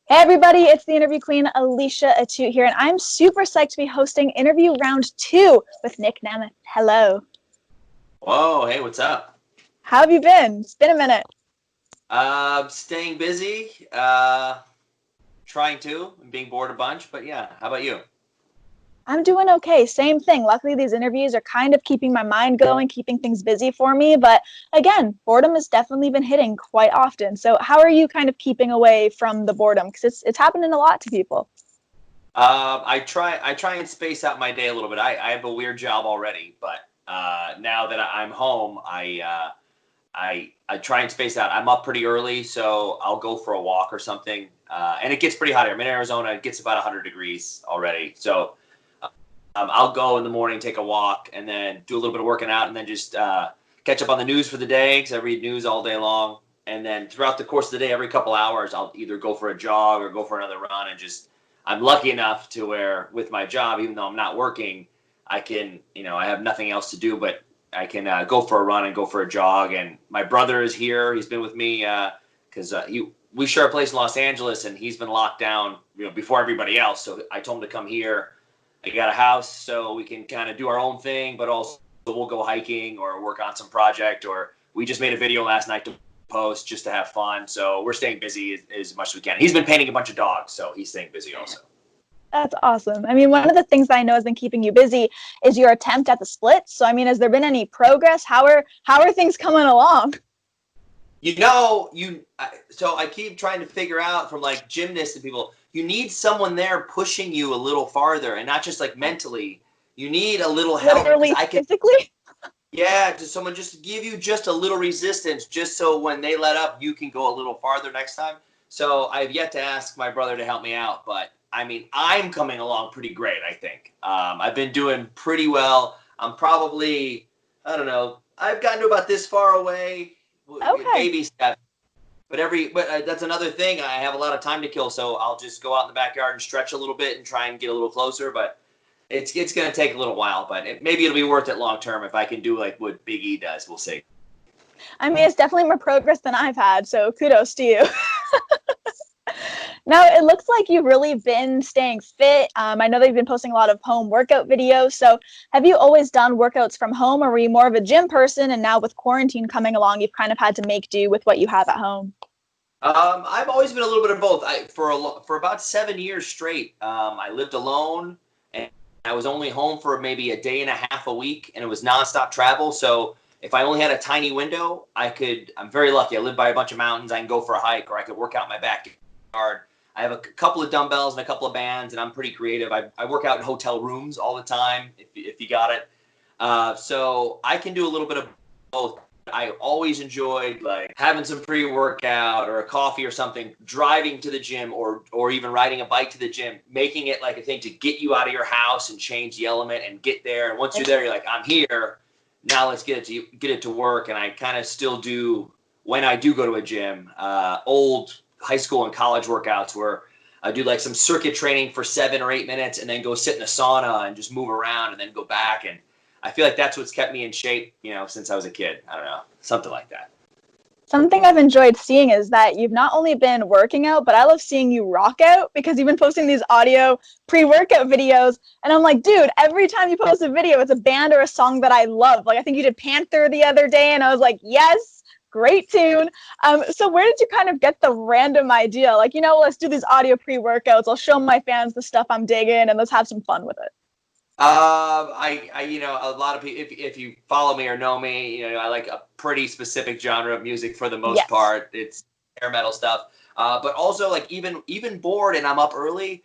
Hey everybody, it's the interview queen Alicia Atout here, and I'm super psyched to be hosting interview round 2 with Nic Nemeth. Hello. Whoa, hey, what's up? How have you been? It's been a minute. Staying busy, trying to, and being bored a bunch, but yeah, how about you? I'm doing okay. Same thing. Luckily, these interviews are kind of keeping my mind going, keeping things busy for me. But again, boredom has definitely been hitting quite often. So how are you kind of keeping away from the boredom? Because it's happening a lot to people. I try and space out my day a little bit. I have a weird job already, but now that I'm home, I try and space out. I'm up pretty early, so I'll go for a walk or something. And it gets pretty hot here. I'm in Arizona. It gets about 100 degrees already. So I'll go in the morning, take a walk, and then do a little bit of working out, and then just catch up on the news for the day because I read news all day long. And then throughout the course of the day, every couple hours, I'll either go for a jog or go for another run. And just I'm lucky enough to where with my job, even though I'm not working, I can, I have nothing else to do, but I can go for a run and go for a jog. And my brother is here. He's been with me because we share a place in Los Angeles, and he's been locked down, before everybody else. So I told him to come here. I got a house, so we can kind of do our own thing, but also we'll go hiking or work on some project. Or we just made a video last night to post just to have fun. So we're staying busy as much as we can. He's been painting a bunch of dogs, so he's staying busy also. That's awesome. I mean, one of the things that I know has been keeping you busy is your attempt at the splits. So, I mean, has there been any progress? How are things coming along? So I keep trying to figure out from like gymnasts and people, you need someone there pushing you a little farther, and not just like mentally. You need a little help. Literally, physically? Yeah, to someone just to give you just a little resistance, just so when they let up, you can go a little farther next time. So I've yet to ask my brother to help me out, but I mean, I'm coming along pretty great, I think. I've been doing pretty well. I'm probably, I don't know, I've gotten to about this far away. Okay. Baby steps. But that's another thing. I have a lot of time to kill, so I'll just go out in the backyard and stretch a little bit and try and get a little closer. But it's going to take a little while, but maybe it'll be worth it long term if I can do like what Big E does. We'll see. I mean, it's definitely more progress than I've had, so kudos to you. Now, it looks like you've really been staying fit. I know that you've been posting a lot of home workout videos. So have you always done workouts from home, or were you more of a gym person, and now with quarantine coming along, you've kind of had to make do with what you have at home? I've always been a little bit of both. For about 7 years straight, I lived alone, and I was only home for maybe a day and a half a week, and it was nonstop travel. So if I only had a tiny window, I'm very lucky. I live by a bunch of mountains. I can go for a hike, or I could work out in my backyard. I have a couple of dumbbells and a couple of bands, and I'm pretty creative. I work out in hotel rooms all the time, if you got it. So I can do a little bit of both. I always enjoyed like having some pre-workout or a coffee or something, driving to the gym or even riding a bike to the gym, making it like a thing to get you out of your house and change the element and get there. And once you're there, you're like, I'm here. Now let's get it to work. And I kind of still do, when I do go to a gym, old high school and college workouts where I do like some circuit training for 7 or 8 minutes and then go sit in a sauna and just move around and then go back. And I feel like that's what's kept me in shape, since I was a kid. I don't know, something like that. Something I've enjoyed seeing is that you've not only been working out, but I love seeing you rock out, because you've been posting these audio pre-workout videos. And I'm like, dude, every time you post a video, it's a band or a song that I love. Like, I think you did Panther the other day, and I was like, yes. Great tune. So where did you kind of get the random idea? Like, let's do these audio pre-workouts. I'll show my fans the stuff I'm digging, and let's have some fun with it. A lot of people, if you follow me or know me, I like a pretty specific genre of music for the most part. It's hair metal stuff. But also like even bored and I'm up early,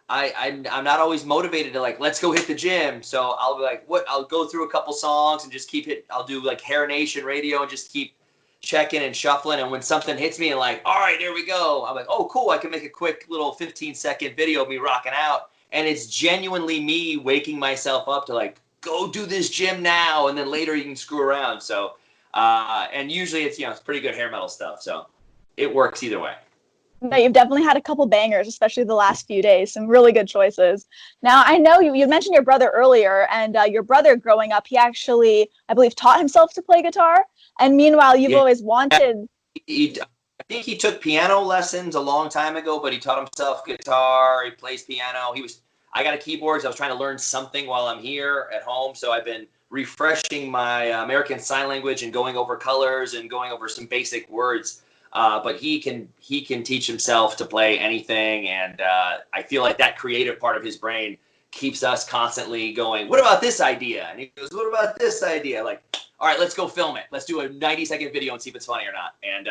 I'm not always motivated to like, let's go hit the gym. So I'll be like, I'll go through a couple songs and just I'll do like Hair Nation radio and just keep checking and shuffling, and when something hits me and like, all right, there we go, I'm like, oh cool, I can make a quick little 15-second video of me rocking out, and it's genuinely me waking myself up to like, go do this gym now, and then later you can screw around. So and usually it's pretty good hair metal stuff, so it works either way. No, you've definitely had a couple bangers, especially the last few days. Some really good choices. Now, I know you mentioned your brother earlier, and your brother growing up, he actually, I believe, taught himself to play guitar. And meanwhile, you've always wanted. think he took piano lessons a long time ago, but he taught himself guitar. He plays piano. I got a keyboard, so I was trying to learn something while I'm here at home. So I've been refreshing my American Sign Language and going over colors and going over some basic words. But he can teach himself to play anything, and I feel like that creative part of his brain keeps us constantly going, what about this idea? And he goes, what about this idea? Like, all right, let's go film it. Let's do a 90-second video and see if it's funny or not. And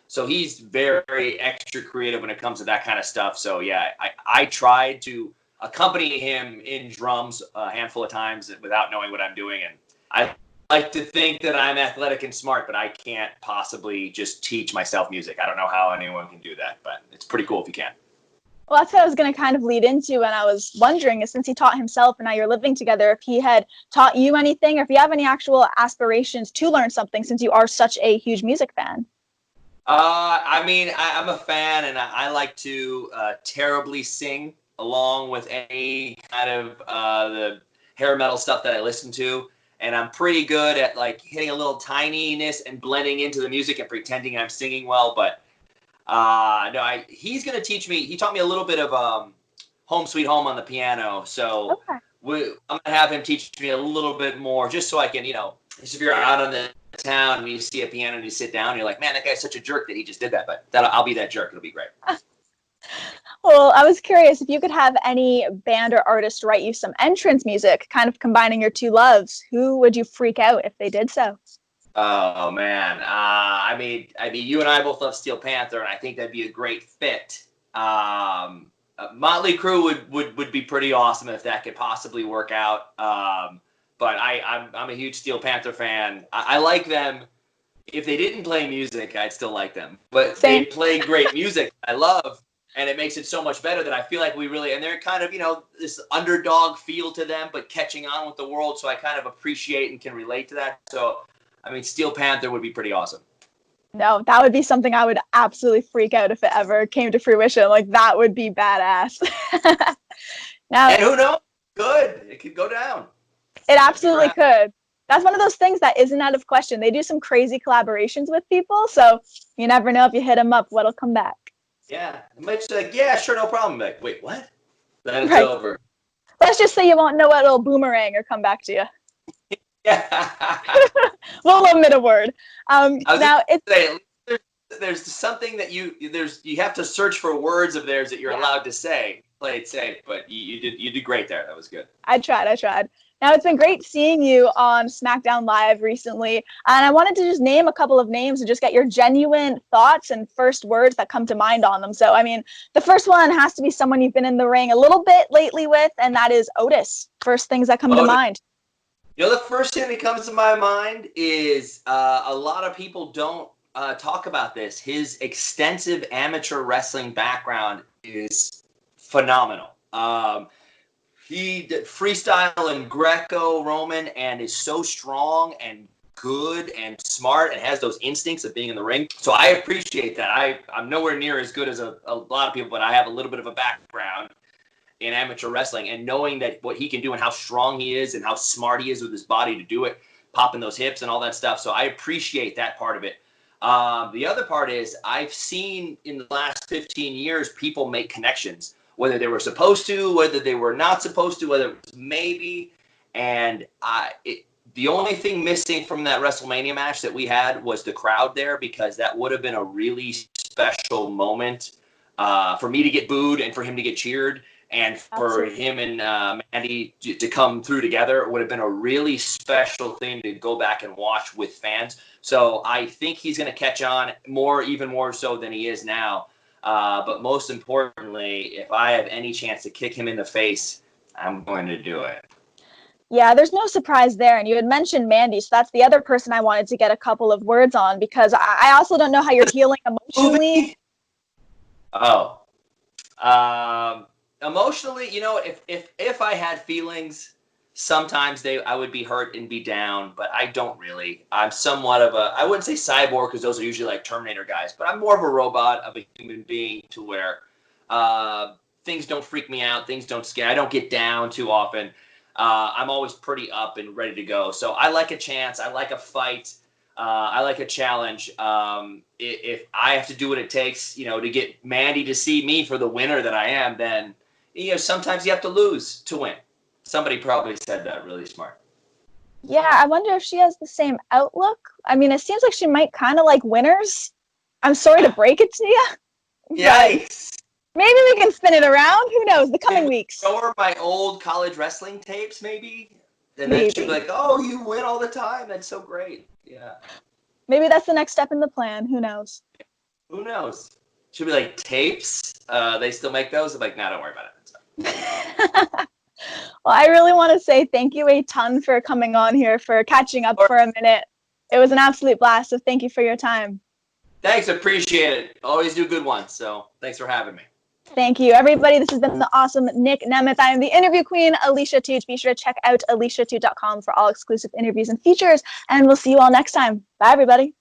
so he's very extra creative when it comes to that kind of stuff. So yeah, I tried to accompany him in drums a handful of times without knowing what I'm doing. And I like to think that I'm athletic and smart, but I can't possibly just teach myself music. I don't know how anyone can do that, but it's pretty cool if you can. Well, that's what I was going to kind of lead into, and I was wondering, is since he taught himself and now you're living together, if he had taught you anything, or if you have any actual aspirations to learn something, since you are such a huge music fan. I mean, I'm a fan, and I like to terribly sing along with any kind of the hair metal stuff that I listen to. And I'm pretty good at like hitting a little tininess and blending into the music and pretending I'm singing well. But no, he's going to teach me. He taught me a little bit of Home Sweet Home on the piano. So Okay. I'm going to have him teach me a little bit more just so I can, if you're out on the town and you see a piano and you sit down, you're like, man, that guy's such a jerk that he just did that. But I'll be that jerk. It'll be great. Well, I was curious if you could have any band or artist write you some entrance music, kind of combining your two loves. Who would you freak out if they did so? Oh man, I mean, you and I both love Steel Panther, and I think that'd be a great fit. Motley Crue would be pretty awesome if that could possibly work out. But I'm a huge Steel Panther fan. I like them. If they didn't play music, I'd still like them. But Same. they play great music. I love. And it makes it so much better that I feel like and they're kind of, this underdog feel to them, but catching on with the world. So I kind of appreciate and can relate to that. So, I mean, Steel Panther would be pretty awesome. No, that would be something I would absolutely freak out if it ever came to fruition. Like, that would be badass. Now, And who knows? Good. It could go down. it absolutely could. That's one of those things that isn't out of question. They do some crazy collaborations with people. So you never know if you hit them up, what'll come back. Yeah, it might just be like, yeah, sure, no problem. Like, wait, what? Then it's Right. over. Let's just say you won't know what'll boomerang or come back to you. Yeah. We'll omit a word. Now it's there's something that you have to search for words of theirs that you're allowed to say. Play it safe, but you did great there. That was good. I tried. Now, it's been great seeing you on SmackDown Live recently, and I wanted to just name a couple of names and just get your genuine thoughts and first words that come to mind on them. So, I mean, the first one has to be someone you've been in the ring a little bit lately with, and that is Otis. First things that come to mind. The first thing that comes to my mind is a lot of people don't talk about this. His extensive amateur wrestling background is phenomenal. He did freestyle and Greco-Roman and is so strong and good and smart and has those instincts of being in the ring. So I appreciate that. I'm nowhere near as good as a lot of people, but I have a little bit of a background in amateur wrestling, and knowing that what he can do and how strong he is and how smart he is with his body to do it, popping those hips and all that stuff. So I appreciate that part of it. The other part is I've seen in the last 15 years people make connections, whether they were supposed to, whether they were not supposed to, whether it was maybe. And the only thing missing from that WrestleMania match that we had was the crowd there, because that would have been a really special moment for me to get booed and for him to get cheered. And for him and Mandy to come through together, it would have been a really special thing to go back and watch with fans. So I think he's going to catch on even more so than he is now. But most importantly, if I have any chance to kick him in the face, I'm going to do it. Yeah, there's no surprise there. And you had mentioned Mandy, so that's the other person I wanted to get a couple of words on, because I also don't know how you're healing emotionally. Emotionally, if I had feelings, sometimes I would be hurt and be down, but I don't really. I'm somewhat of I wouldn't say cyborg, because those are usually like Terminator guys, but I'm more of a robot, of a human being, to where things don't freak me out, things don't scare. I don't get down too often. I'm always pretty up and ready to go. So I like a chance. I like a fight. I like a challenge. If I have to do what it takes, to get Mandy to see me for the winner that I am, then, sometimes you have to lose to win. Somebody probably said that really smart. Yeah, I wonder if she has the same outlook. I mean, it seems like she might kind of like winners. I'm sorry to break it to you. Yikes. Maybe we can spin it around. Who knows? The coming weeks. Show her my old college wrestling tapes, maybe. And then she'll be like, "Oh, you win all the time. That's so great." Yeah. Maybe that's the next step in the plan. Who knows? Who knows? She'll be like, "Tapes? They still make those?" I'm like, "Nah, don't worry about it." Well, I really want to say thank you a ton for coming on here, for catching up for a minute. It was an absolute blast, so thank you for your time. Thanks, appreciate it. Always do good ones, so thanks for having me. Thank you, everybody. This has been the awesome Nic Nemeth. I am the interview queen, Alicia Atout. Be sure to check out aliciaatout.com for all exclusive interviews and features, and we'll see you all next time. Bye, everybody.